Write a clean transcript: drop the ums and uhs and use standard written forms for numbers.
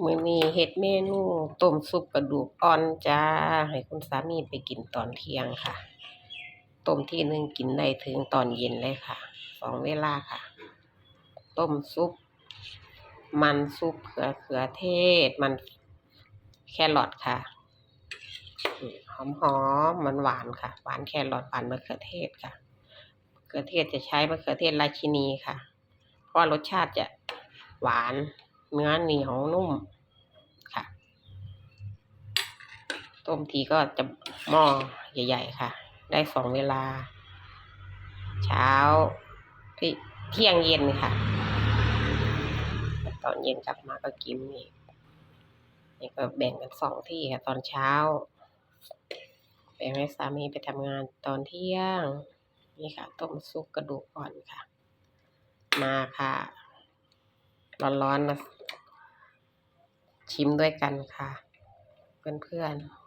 มื้อนี้เฮ็ดเมนูต้มซุปกระดูกอ่อนจ้าให้คุณสามีไปกินตอนเที่ยงค่ะต้มทีหนึ่งกินได้ถึงตอนเย็นเลยค่ะ2เวลาค่ะต้มซุปมันซุปเขือเทศมันแครอทค่ะหอมๆหวานๆค่ะหวานแครอทหวานมะเขือเทศค่ะมะเขือเทศจะใช้มะเขือเทศราชินีค่ะเพราะรสชาติจะหวานเนื้อเหนียวนุ่มค่ะต้มทีก็จะหม้อใหญ่ๆค่ะได้2เวลาเช้าเที่ยงเย็นค่ะตอนเย็นกลับมาก็กินนี่ก็แบ่งกัน2ที่ค่ะตอนเช้าแบ่งให้สามีไปทำงานตอนเที่ยงนี่ค่ะต้มซุปกระดูกอ่อนค่ะมาค่ะร้อนๆมาชิมด้วยกันค่ะเพื่อนๆ